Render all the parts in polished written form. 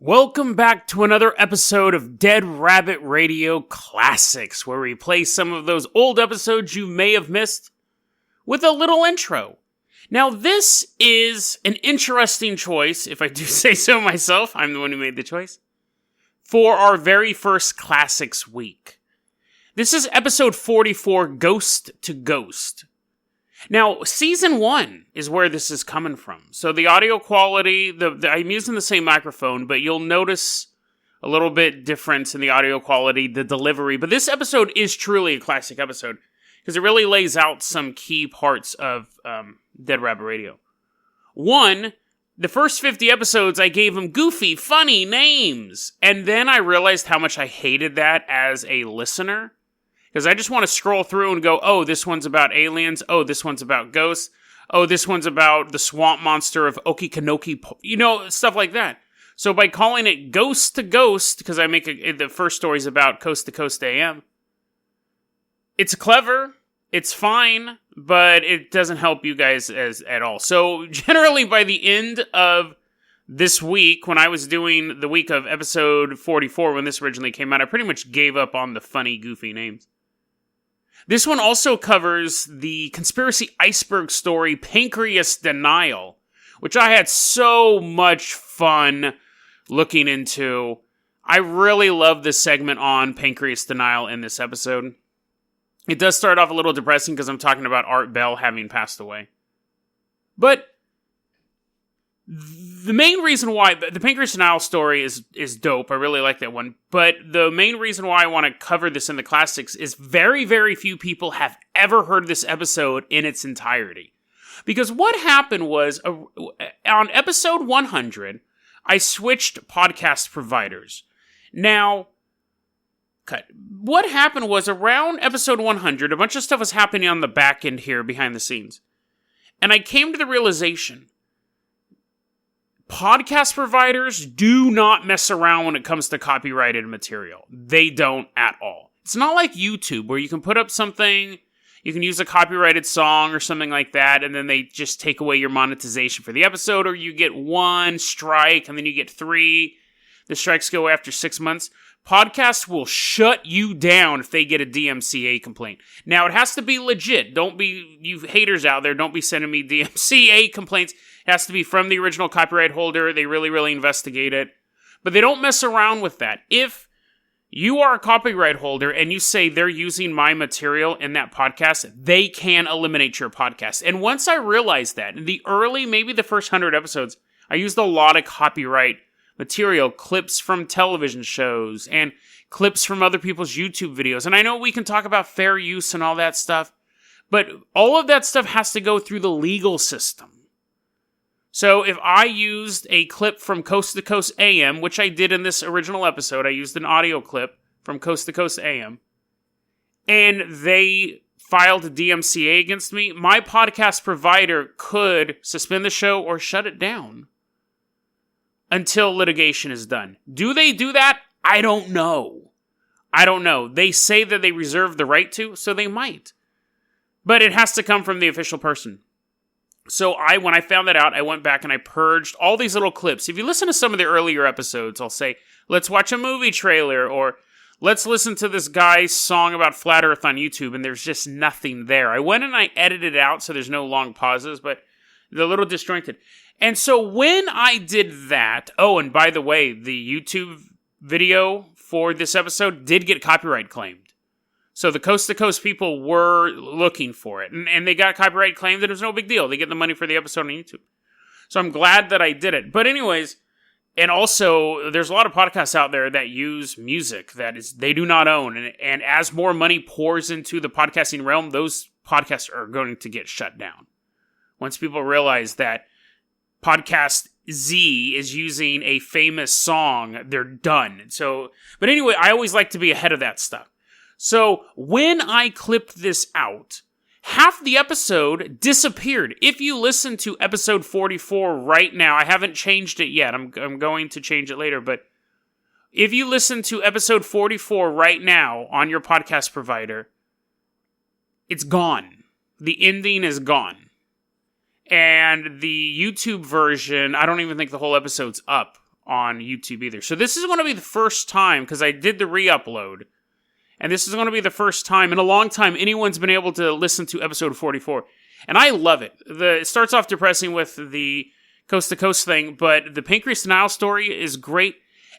Welcome back to another episode of Dead Rabbit Radio Classics, where we play some of those old episodes you may have missed with a little intro. Now, this is an interesting choice, if I do say so myself. I'm the one who made the choice. For our very first Classics week. This is episode 44, Ghost to Ghost. Now, season 1 is where this is coming from. So the audio quality, I'm using the same microphone, but you'll notice a little bit difference in the audio quality, the delivery. But this episode is truly a classic episode, because it really lays out some key parts of Dead Rabbit Radio. One, the first 50 episodes, I gave them goofy, funny names. And then I realized how much I hated that as a listener. Because I just want to scroll through and go, oh, this one's about aliens. Oh, this one's about ghosts. Oh, this one's about the swamp monster of Okefenokee. Stuff like that. So by calling it Ghost to Ghost, because the first story's about Coast to Coast AM, it's clever, it's fine, but it doesn't help you guys at all. So generally by the end of this week, when I was doing the week of episode 44, when this originally came out, I pretty much gave up on the funny, goofy names. This one also covers the Conspiracy Iceberg story, Pancreas Denial, which I had so much fun looking into. I really love this segment on Pancreas Denial in this episode. It does start off a little depressing because I'm talking about Art Bell having passed away. But the main reason why the Pancreas Denial story is dope. I really like that one. But the main reason why I want to cover this in the classics is very, very few people have ever heard this episode in its entirety. Because what happened was, on episode 100, I switched podcast providers. Now, what happened was, around episode 100, a bunch of stuff was happening on the back end here, behind the scenes. And I came to the realization, podcast providers do not mess around when it comes to copyrighted material. They don't at all. It's not like YouTube, where you can put up something, you can use a copyrighted song or something like that, and then they just take away your monetization for the episode, or you get one strike, and then you get 3. The strikes go after 6 months. Podcasts will shut you down if they get a DMCA complaint. Now, it has to be legit. Don't be, you haters out there, don't be sending me DMCA complaints. It has to be from the original copyright holder. They really, really investigate it. But they don't mess around with that. If you are a copyright holder and you say they're using my material in that podcast, they can eliminate your podcast. And once I realized that, in the early, maybe the first 100 episodes, I used a lot of copyright material, clips from television shows, and clips from other people's YouTube videos. And I know we can talk about fair use and all that stuff, but all of that stuff has to go through the legal system. So if I used a clip from Coast to Coast AM, which I did in this original episode, I used an audio clip from Coast to Coast AM, and they filed a DMCA against me, my podcast provider could suspend the show or shut it down until litigation is done. Do they do that? I don't know. They say that they reserve the right to, so they might. But it has to come from the official person. So when I found that out, I went back and I purged all these little clips. If you listen to some of the earlier episodes, I'll say, let's watch a movie trailer, or let's listen to this guy's song about Flat Earth on YouTube, and there's just nothing there. I went and I edited it out so there's no long pauses, but they're a little disjointed. And so when I did that, and by the way, the YouTube video for this episode did get copyright claimed. So the Coast to Coast people were looking for it, and they got copyright claimed, and it was no big deal. They get the money for the episode on YouTube. So I'm glad that I did it. But anyways, and also, there's a lot of podcasts out there that use music that they do not own. And as more money pours into the podcasting realm, those podcasts are going to get shut down. Once people realize that Podcast Z is using a famous song, they're done. But anyway, I always like to be ahead of that stuff. So when I clipped this out, half the episode disappeared. If you listen to episode 44 right now, I haven't changed it yet. I'm going to change it later, but if you listen to episode 44 right now on your podcast provider, it's gone. The ending is gone. And the YouTube version, I don't even think the whole episode's up on YouTube either. So this is going to be the first time, because I did the re-upload, and this is going to be the first time in a long time anyone's been able to listen to episode 44. And I love it. It starts off depressing with the Coast to Coast thing, but the Pancreas Denial story is great.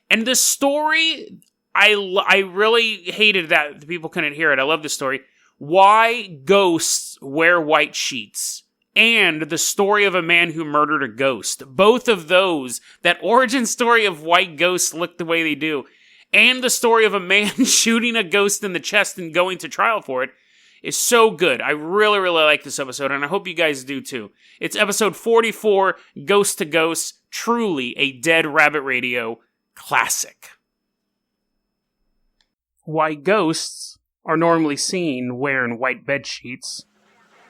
And the story, I really hated that the people couldn't hear it. I love the story. Why ghosts wear white sheets. And the story of a man who murdered a ghost. Both of those, that origin story of white ghosts look the way they do, and the story of a man shooting a ghost in the chest and going to trial for it, is so good. I really, really like this episode, and I hope you guys do too. It's episode 44, Ghost to Ghost, truly a Dead Rabbit Radio classic. Why ghosts are normally seen wearing white bed sheets.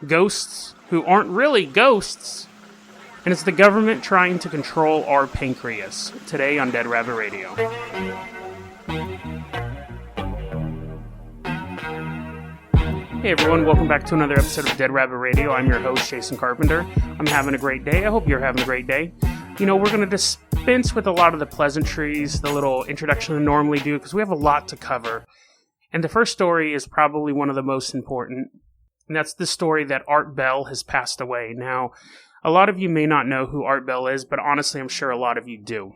Ghosts who aren't really ghosts. And it's the government trying to control our pancreas. Today on Dead Rabbit Radio. Hey everyone, welcome back to another episode of Dead Rabbit Radio. I'm your host, Jason Carpenter. I'm having a great day. I hope you're having a great day. You know, we're going to dispense with a lot of the pleasantries, the little introduction we normally do, because we have a lot to cover. And the first story is probably one of the most important, and that's the story that Art Bell has passed away. Now, a lot of you may not know who Art Bell is, but honestly, I'm sure a lot of you do.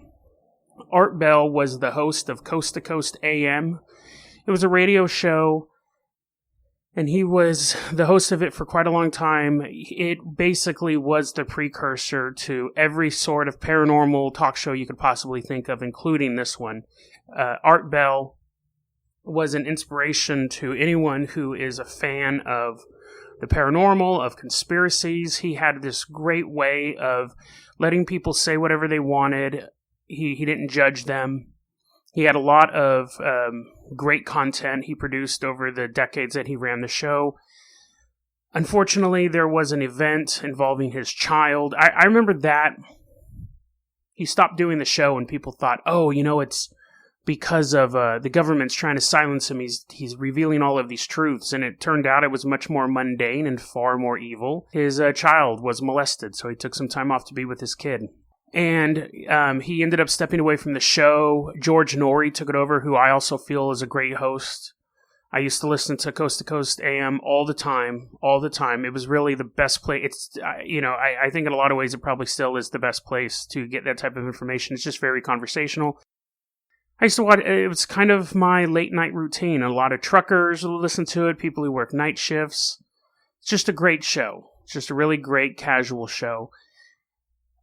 Art Bell was the host of Coast to Coast AM. It was a radio show, and he was the host of it for quite a long time. It basically was the precursor to every sort of paranormal talk show you could possibly think of, including this one. Art Bell was an inspiration to anyone who is a fan of the paranormal, of conspiracies. He had this great way of letting people say whatever they wanted. He didn't judge them. He had a lot of great content he produced over the decades that he ran the show. Unfortunately, there was an event involving his child. I remember that. He stopped doing the show and people thought, oh, you know, it's because of the government's trying to silence him. He's revealing all of these truths. And it turned out it was much more mundane and far more evil. His child was molested, so he took some time off to be with his kid. And he ended up stepping away from the show. George Norrie took it over, who I also feel is a great host. I used to listen to Coast AM all the time. It was really the best place. It's, I think in a lot of ways it probably still is the best place to get that type of information. It's just very conversational. I used to watch, it was kind of my late night routine. A lot of truckers will listen to it, people who work night shifts. It's just a great show. It's just a really great casual show.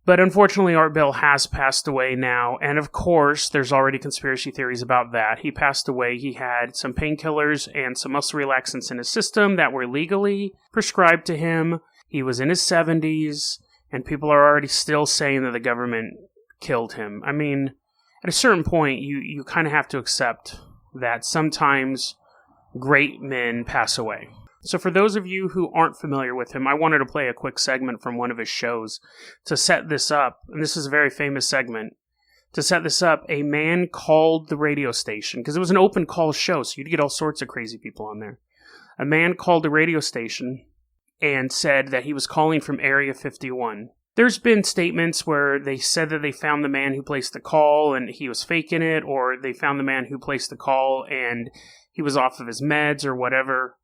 But unfortunately, Art Bell has passed away now, and of course, there's already conspiracy theories about that. He passed away. He had some painkillers and some muscle relaxants in his system that were legally prescribed to him. He was in his 70s, and people are already still saying that the government killed him. I mean, at a certain point, you kind of have to accept that sometimes great men pass away. So for those of you who aren't familiar with him, I wanted to play a quick segment from one of his shows to set this up. And this is a very famous segment. To set this up, a man called the radio station, because it was an open call show, so you'd get all sorts of crazy people on there. A man called the radio station and said that he was calling from Area 51. There's been statements where they said that they found the man who placed the call and he was faking it, or they found the man who placed the call and he was off of his meds or whatever.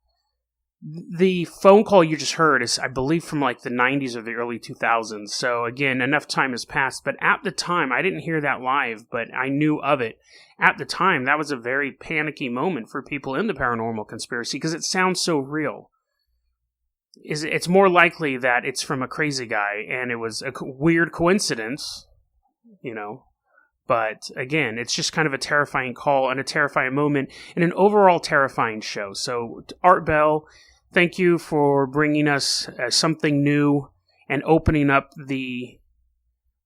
The phone call you just heard is, I believe, from like the 90s or the early 2000s. So again, enough time has passed. But at the time, I didn't hear that live, but I knew of it. At the time, that was a very panicky moment for people in the paranormal conspiracy because it sounds so real. It's more likely that it's from a crazy guy and it was a weird coincidence, you know. But again, it's just kind of a terrifying call and a terrifying moment and an overall terrifying show. So Art Bell, thank you for bringing us something new and opening up the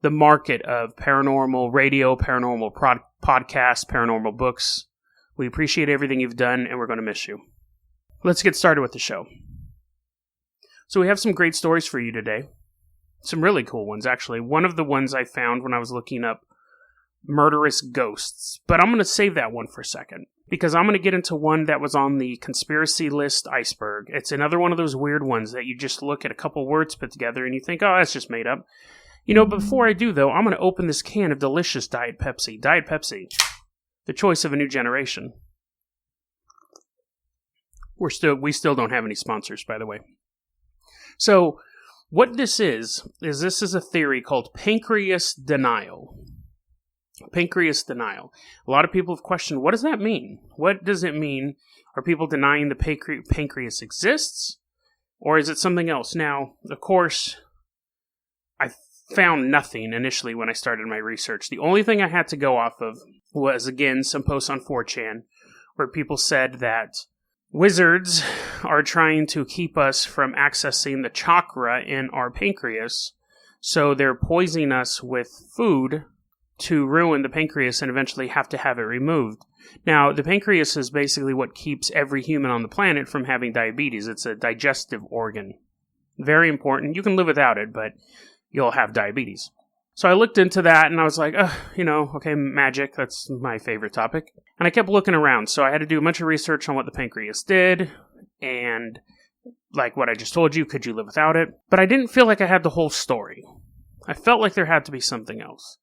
market of paranormal radio, paranormal podcasts, paranormal books. We appreciate everything you've done, and we're going to miss you. Let's get started with the show. So we have some great stories for you today. Some really cool ones, actually. One of the ones I found when I was looking up murderous ghosts. But I'm going to save that one for a second, because I'm going to get into one that was on the conspiracy list iceberg. It's another one of those weird ones that you just look at a couple words put together and you think, oh, that's just made up. Before I do, though, I'm going to open this can of delicious Diet Pepsi. Diet Pepsi, the choice of a new generation. We still don't have any sponsors, by the way. So, what this is a theory called Pancreas Denial. Pancreas Denial. A lot of people have questioned, what does that mean? What does it mean? Are people denying the pancreas exists? Or is it something else? Now, of course, I found nothing initially when I started my research. The only thing I had to go off of was, again, some posts on 4chan where people said that wizards are trying to keep us from accessing the chakra in our pancreas, so they're poisoning us with food to ruin the pancreas and eventually have to have it removed. Now, the pancreas is basically what keeps every human on the planet from having diabetes. It's a digestive organ. Very important. You can live without it, but you'll have diabetes. So I looked into that, and I was like, okay, magic, that's my favorite topic. And I kept looking around, so I had to do a bunch of research on what the pancreas did, and like what I just told you, could you live without it? But I didn't feel like I had the whole story. I felt like there had to be something else.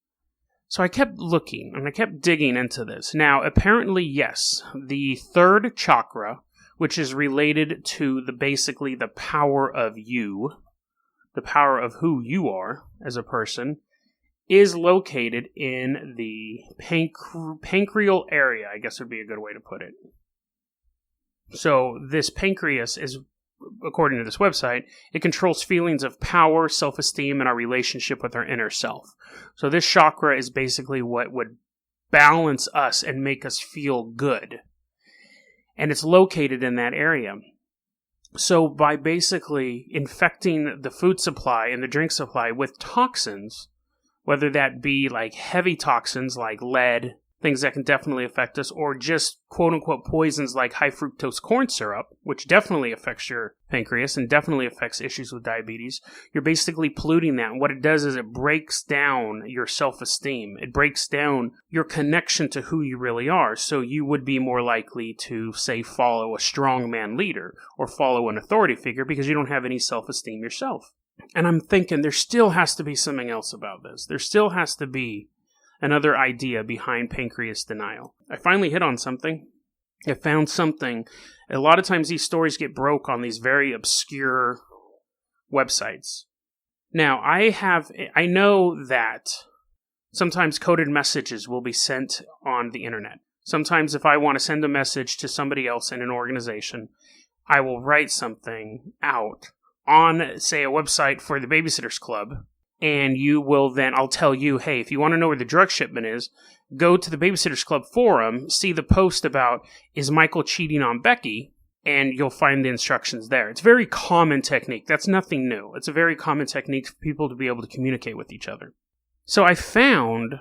So I kept looking, and I kept digging into this. Now, apparently, yes, the third chakra, which is related to basically the power of you, the power of who you are as a person, is located in the pancreal area, I guess would be a good way to put it. So this pancreas is, according to this website, it controls feelings of power, self-esteem, and our relationship with our inner self. So this chakra is basically what would balance us and make us feel good. And it's located in that area. So by basically infecting the food supply and the drink supply with toxins, whether that be like heavy toxins like lead, things that can definitely affect us, or just quote-unquote poisons like high fructose corn syrup, which definitely affects your pancreas and definitely affects issues with diabetes, you're basically polluting that. And what it does is it breaks down your self-esteem. It breaks down your connection to who you really are. So you would be more likely to, say, follow a strongman leader or follow an authority figure because you don't have any self-esteem yourself. And I'm thinking there still has to be something else about this. There still has to be another idea behind pancreas denial. I finally hit on something. I found something. A lot of times these stories get broke on these very obscure websites. Now, I know that sometimes coded messages will be sent on the internet. Sometimes if I want to send a message to somebody else in an organization, I will write something out on, say, a website for the Babysitters Club, and you will then, I'll tell you, hey, if you want to know where the drug shipment is, go to the Babysitters Club forum, see the post about, is Michael cheating on Becky, and you'll find the instructions there. It's a very common technique. That's nothing new. It's a very common technique for people to be able to communicate with each other. So I found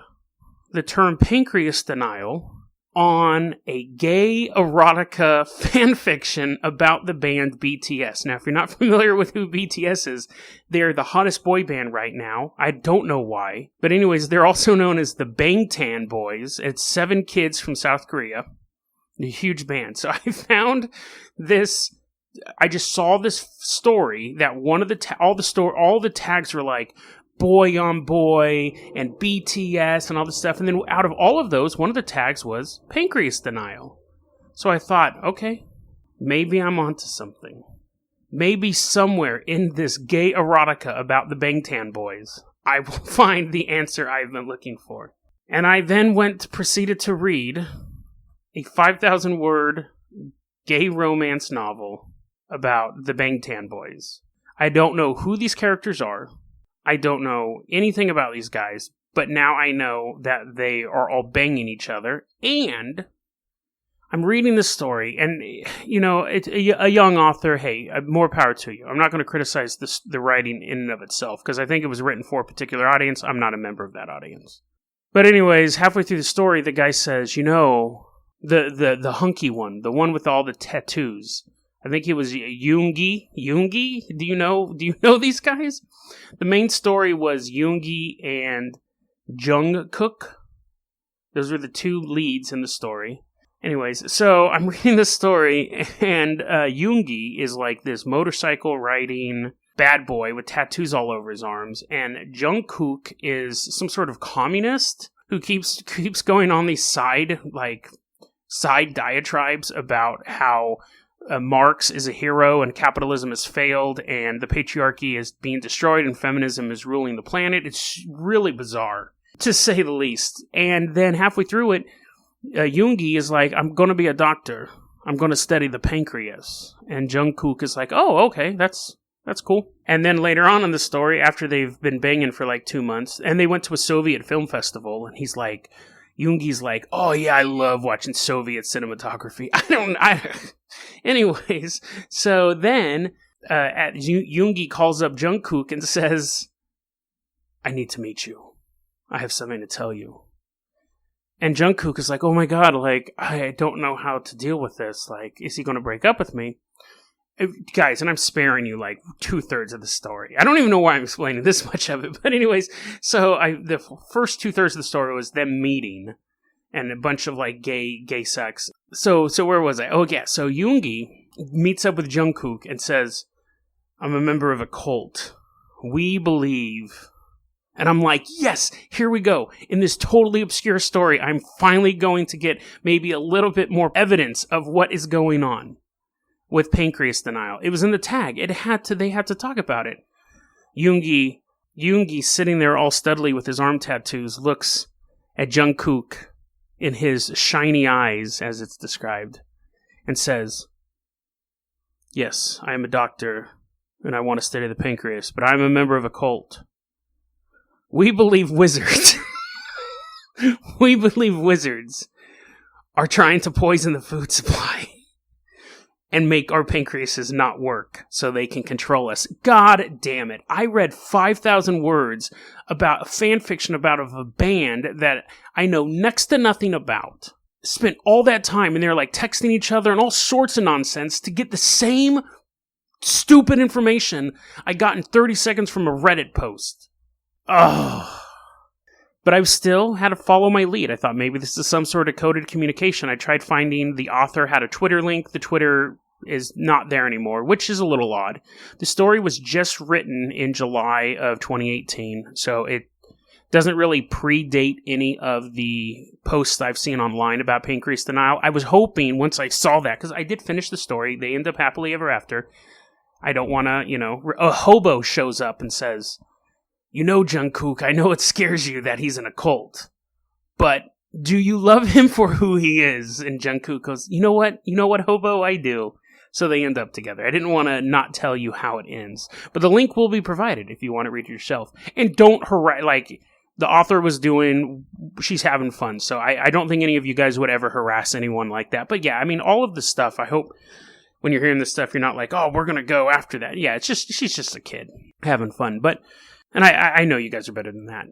the term pancreas denial on a gay erotica fanfiction about the band BTS. Now, if you're not familiar with who BTS is, they're the hottest boy band right now. I don't know why. But anyways, they're also known as the Bangtan Boys. It's 7 kids from South Korea. A huge band. So I found this, I just saw this story that one of the, all the tags were like, boy on boy, and BTS, and all this stuff. And then out of all of those, one of the tags was pancreas denial. So I thought, okay, maybe I'm onto something. Maybe somewhere in this gay erotica about the Bangtan Boys, I will find the answer I've been looking for. And I then proceeded to read a 5,000-word gay romance novel about the Bangtan Boys. I don't know who these characters are. I don't know anything about these guys, but now I know that they are all banging each other, and I'm reading this story, and, you know, it's a young author, hey, more power to you. I'm not going to criticize the writing in and of itself, because I think it was written for a particular audience. I'm not a member of that audience. But anyways, halfway through the story, the guy says, you know, the hunky one, the one with all the tattoos, I think he was Yoongi. Yoongi? Do you know these guys? The main story was Yoongi and Jungkook. Those were the 2 leads in the story. Anyways, so I'm reading this story, and Yoongi is like this motorcycle riding bad boy with tattoos all over his arms, and Jungkook is some sort of communist who keeps going on these side diatribes about how Marx is a hero and capitalism has failed and the patriarchy is being destroyed and feminism is ruling the planet. It's really bizarre, to say the least. And then halfway through it, Yoongi is like, I'm going to be a doctor. I'm going to study the pancreas. And Jungkook is like, oh, okay, that's cool. And then later on in the story, after they've been banging for like 2 months, and they went to a Soviet film festival, and Yoongi's like, oh yeah, I love watching Soviet cinematography. Anyways, so then Yoongi calls up Jungkook and says, I need to meet you. I have something to tell you. And Jungkook is like, oh my god, like, I don't know how to deal with this. Like, is he going to break up with me? Guys, and I'm sparing you like 2/3 of the story. I don't even know why I'm explaining this much of it. But anyways, so the first 2/3 of the story was them meeting and a bunch of like gay sex. So where was I? Oh yeah, so Yoongi meets up with Jungkook and says, I'm a member of a cult. We believe... And I'm like, yes, here we go. In this totally obscure story, I'm finally going to get maybe a little bit more evidence of what is going on with Pancreas Denial. It was in the tag. They had to talk about it. Yoongi sitting there all studly with his arm tattoos, looks at Jungkook in his shiny eyes, as it's described, and says, yes, I am a doctor, and I want to study the pancreas, but I'm a member of a cult. We believe wizards. We believe wizards are trying to poison the food supply and make our pancreases not work so they can control us. God damn it. I read 5,000 words about fan fiction about a band that I know next to nothing about. Spent all that time and they're like texting each other and all sorts of nonsense to get the same stupid information I got in 30 seconds from a Reddit post. Oh, but I still had to follow my lead. I thought maybe this is some sort of coded communication. I tried finding the author had a Twitter link. The Twitter is not there anymore, which is a little odd. The story was just written in July of 2018, so it doesn't really predate any of the posts I've seen online about Pancreas Denial. I was hoping once I saw that, because I did finish the story, they end up happily ever after. I don't want to, a hobo shows up and says, Jungkook, I know it scares you that he's in a cult, but do you love him for who he is? And Jungkook goes, you know what, hobo, I do. So they end up together. I didn't want to not tell you how it ends, but the link will be provided if you want to read it yourself. And don't like the author was doing, she's having fun. So I don't think any of you guys would ever harass anyone like that. But yeah, I mean, all of the stuff, I hope when you're hearing this stuff, you're not like, oh, we're going to go after that. Yeah, she's just a kid having fun. But and I know you guys are better than that.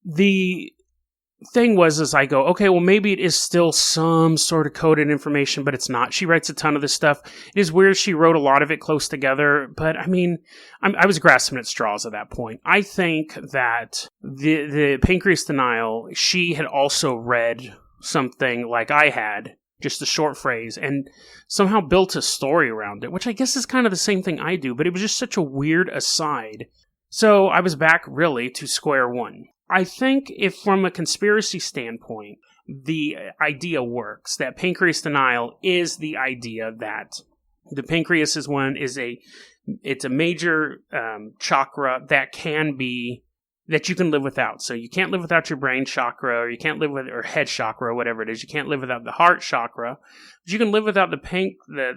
The thing was I go, okay, well, maybe it is still some sort of coded information, but it's not. She writes a ton of this stuff. It is weird she wrote a lot of it close together, but I mean, I was grasping at straws at that point. I think that the Pancreas Denial, she had also read something like I had, just a short phrase, and somehow built a story around it, which I guess is kind of the same thing I do, but it was just such a weird aside. So I was back, really, to square one. I think if from a conspiracy standpoint, the idea works, that Pancreas Denial is the idea that the pancreas is it's a major chakra that you can live without. So you can't live without your brain chakra, or you can't live with, or head chakra, or whatever it is. You can't live without the heart chakra, but you can live without the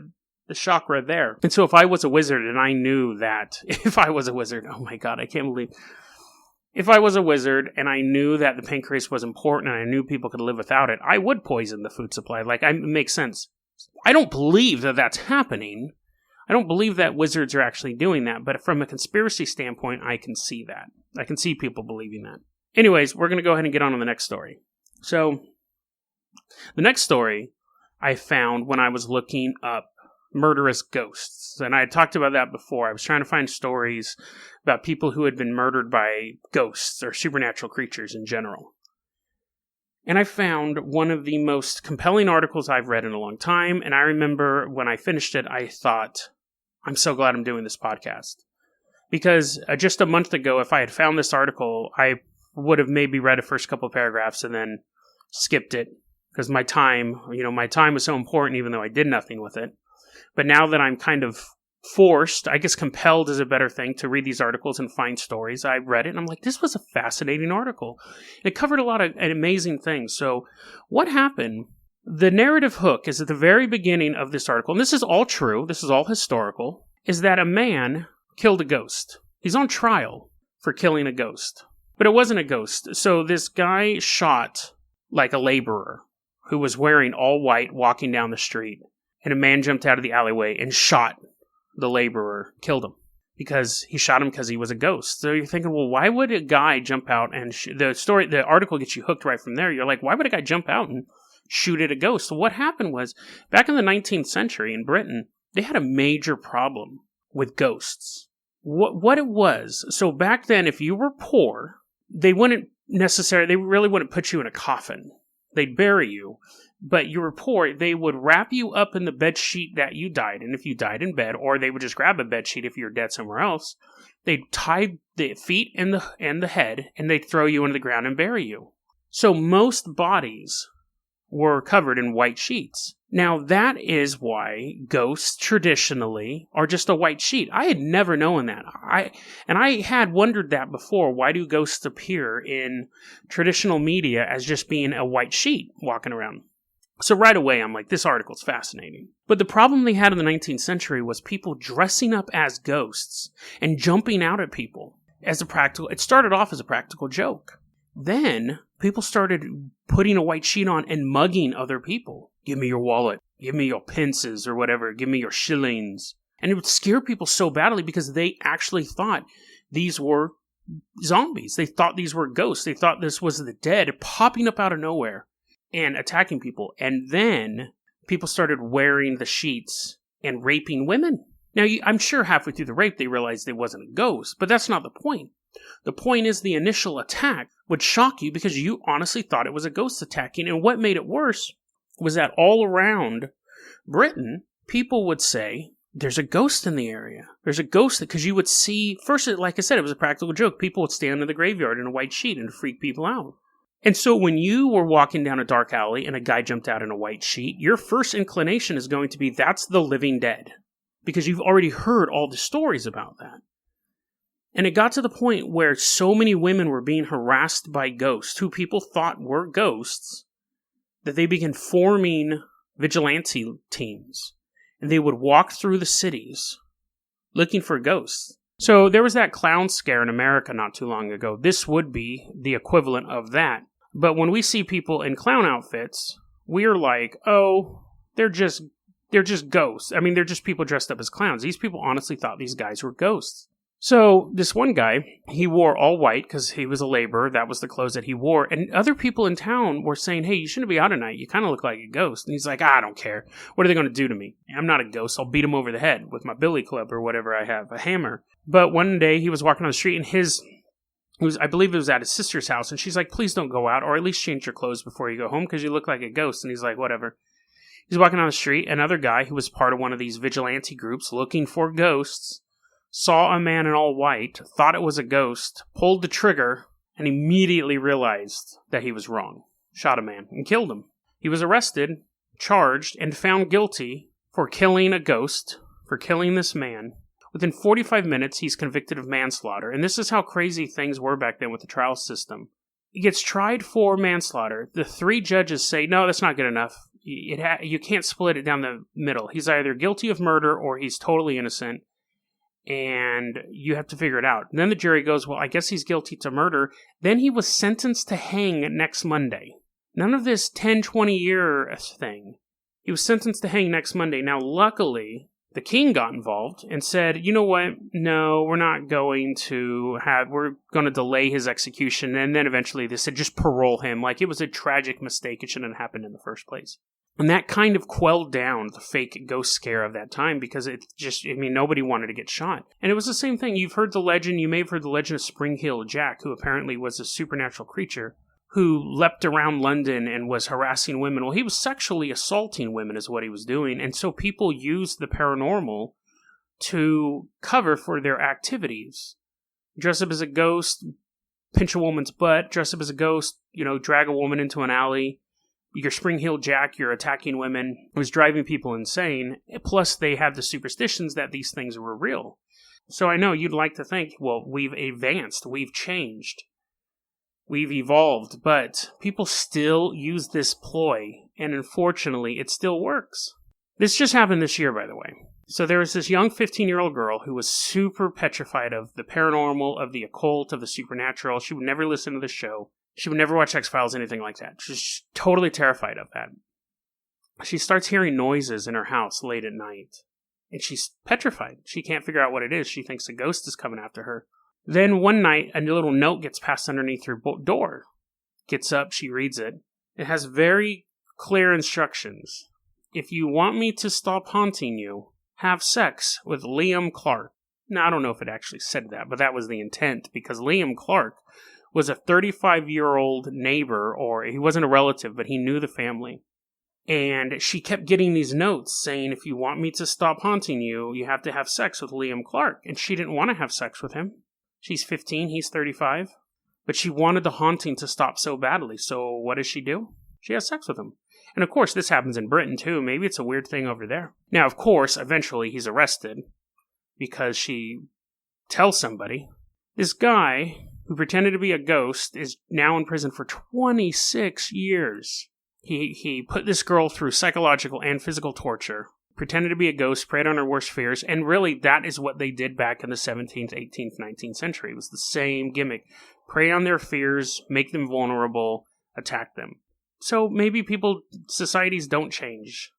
chakra there. And so if I was a wizard and I knew that, oh my god, I can't believe, if I was a wizard and I knew that the pancreas was important and I knew people could live without it, I would poison the food supply. Like, it makes sense. I don't believe that that's happening. I don't believe that wizards are actually doing that, but from a conspiracy standpoint, I can see that. I can see people believing that. Anyways, we're going to go ahead and get on to the next story. So, the next story I found when I was looking up murderous ghosts. And I had talked about that before. I was trying to find stories about people who had been murdered by ghosts or supernatural creatures in general. And I found one of the most compelling articles I've read in a long time. And I remember when I finished it, I thought, I'm so glad I'm doing this podcast. Because just a month ago, if I had found this article, I would have maybe read the first couple of paragraphs and then skipped it. Because my time was so important even though I did nothing with it. But now that I'm kind of forced, I guess compelled is a better thing, to read these articles and find stories, I read it and I'm like, this was a fascinating article. It covered a lot of amazing things. So what happened? The narrative hook is at the very beginning of this article, and this is all true, this is all historical, is that a man killed a ghost. He's on trial for killing a ghost. But it wasn't a ghost. So this guy shot like a laborer who was wearing all white walking down the street. And a man jumped out of the alleyway and shot the laborer, killed him. Because he shot him because he was a ghost. So you're thinking, well, why would a guy jump out and the article gets you hooked right from there. You're like, why would a guy jump out and shoot at a ghost? So what happened was, back in the 19th century in Britain, they had a major problem with ghosts. What it was, so back then, if you were poor, they really wouldn't put you in a coffin. They'd bury you. But you were poor, they would wrap you up in the bed sheet that you died in if you died in bed, or they would just grab a bed sheet if you were dead somewhere else. They'd tie the feet and the head, and they'd throw you into the ground and bury you. So most bodies were covered in white sheets. Now that is why ghosts traditionally are just a white sheet. I had never known that. I had wondered that before. Why do ghosts appear in traditional media as just being a white sheet walking around? So right away, I'm like, this article's fascinating. But the problem they had in the 19th century was people dressing up as ghosts and jumping out at people it started off as a practical joke. Then people started putting a white sheet on and mugging other people. Give me your wallet. Give me your pences or whatever. Give me your shillings. And it would scare people so badly because they actually thought these were zombies. They thought these were ghosts. They thought this was the dead popping up out of nowhere and attacking people. And then people started wearing the sheets and raping women. Now, I'm sure halfway through the rape they realized it wasn't a ghost, but that's not the point. The point is the initial attack would shock you because you honestly thought it was a ghost attacking. And what made it worse was that all around Britain, people would say, there's a ghost in the area. There's a ghost, because you would see, first, like I said, it was a practical joke. People would stand in the graveyard in a white sheet and freak people out. And so when you were walking down a dark alley and a guy jumped out in a white sheet, your first inclination is going to be, that's the living dead. Because you've already heard all the stories about that. And it got to the point where so many women were being harassed by ghosts, who people thought were ghosts, that they began forming vigilante teams. And they would walk through the cities looking for ghosts. So there was that clown scare in America not too long ago. This would be the equivalent of that. But when we see people in clown outfits, we're like, oh, they're just ghosts. I mean, they're just people dressed up as clowns. These people honestly thought these guys were ghosts. So this one guy, he wore all white because he was a laborer. That was the clothes that he wore. And other people in town were saying, hey, you shouldn't be out at night. You kind of look like a ghost. And he's like, I don't care. What are they going to do to me? I'm not a ghost. I'll beat them over the head with my billy club or whatever I have, a hammer. But one day he was walking on the street and I believe it was at his sister's house. And she's like, please don't go out, or at least change your clothes before you go home because you look like a ghost. And he's like, whatever. He's walking on the street. Another guy who was part of one of these vigilante groups looking for ghosts saw a man in all white, thought it was a ghost, pulled the trigger, and immediately realized that he was wrong. Shot a man and killed him. He was arrested, charged, and found guilty for killing a ghost, for killing this man. Within 45 minutes, he's convicted of manslaughter. And this is how crazy things were back then with the trial system. He gets tried for manslaughter. The 3 judges say, no, that's not good enough. You can't split it down the middle. He's either guilty of murder or he's totally innocent. And you have to figure it out. And then the jury goes, well, I guess he's guilty to murder. Then he was sentenced to hang next Monday. None of this 10, 20-year thing. He was sentenced to hang next Monday. Now, luckily, the king got involved and said, you know what? No, we're going to delay his execution. And then eventually they said, just parole him. Like, it was a tragic mistake. It shouldn't have happened in the first place. And that kind of quelled down the fake ghost scare of that time because nobody wanted to get shot. And it was the same thing. You may have heard the legend of Spring Heel Jack, who apparently was a supernatural creature who leapt around London and was harassing women. Well, he was sexually assaulting women is what he was doing. And so people used the paranormal to cover for their activities. Dress up as a ghost, pinch a woman's butt, dress up as a ghost, drag a woman into an alley. Your spring-heeled jack, you're attacking women. It was driving people insane. Plus, they have the superstitions that these things were real. So I know you'd like to think, well, we've advanced, we've changed, we've evolved, but people still use this ploy, and unfortunately, it still works. This just happened this year, by the way. So there was this young 15-year-old girl who was super petrified of the paranormal, of the occult, of the supernatural. She would never listen to the show. She would never watch X-Files, anything like that. She's totally terrified of that. She starts hearing noises in her house late at night. And she's petrified. She can't figure out what it is. She thinks a ghost is coming after her. Then one night, a little note gets passed underneath her door. Gets up, she reads it. It has very clear instructions. If you want me to stop haunting you, have sex with Liam Clark. Now, I don't know if it actually said that, but that was the intent, because Liam Clark was a 35-year-old neighbor, or he wasn't a relative, but he knew the family. And she kept getting these notes saying, if you want me to stop haunting you, you have to have sex with Liam Clark. And she didn't want to have sex with him. She's 15, he's 35. But she wanted the haunting to stop so badly. So what does she do? She has sex with him. And of course, this happens in Britain too. Maybe it's a weird thing over there. Now, of course, eventually he's arrested because she tells somebody. This guy who pretended to be a ghost is now in prison for 26 years. He put this girl through psychological and physical torture, pretended to be a ghost, preyed on her worst fears, and really that is what they did back in the 17th, 18th, 19th century. It was the same gimmick. Prey on their fears, make them vulnerable, attack them. So maybe societies don't change.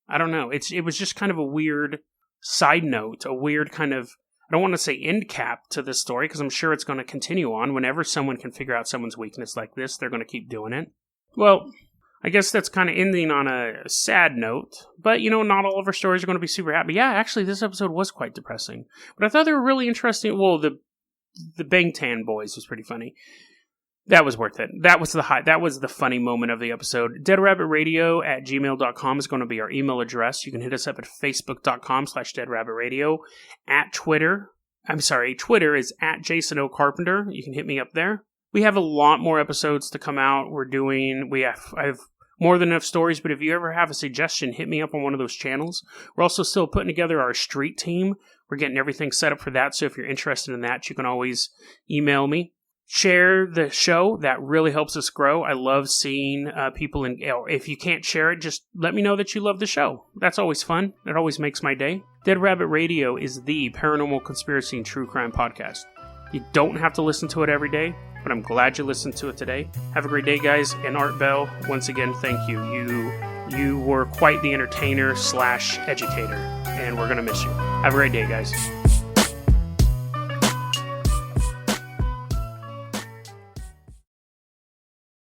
I don't know. It was just kind of a weird side note, a weird kind of, I don't want to say end cap to this story, because I'm sure it's going to continue on. Whenever someone can figure out someone's weakness like this, they're going to keep doing it. Well, I guess that's kind of ending on a sad note, but not all of our stories are going to be super happy. Yeah, actually, this episode was quite depressing, but I thought they were really interesting. Well, the Bangtan Boys was pretty funny. That was worth it. That was the funny moment of the episode. deadrabbitradio@gmail.com is going to be our email address. You can hit us up at facebook.com/deadrabbitradio. Twitter is @JasonOCarpenter. You can hit me up there. We have a lot more episodes to come out. I have more than enough stories, but if you ever have a suggestion, hit me up on one of those channels. We're also still putting together our street team. We're getting everything set up for that, so if you're interested in that, you can always email me. Share the show. That really helps us grow. I love seeing people, if you can't share it, just let me know that you love the show. That's always fun. It always makes my day. Dead Rabbit Radio is the paranormal conspiracy and true crime podcast. You don't have to listen to it every day, but I'm glad you listened to it today. Have a great day, guys. And Art Bell, once again, thank you. You were quite the entertainer / educator, and we're going to miss you. Have a great day, guys.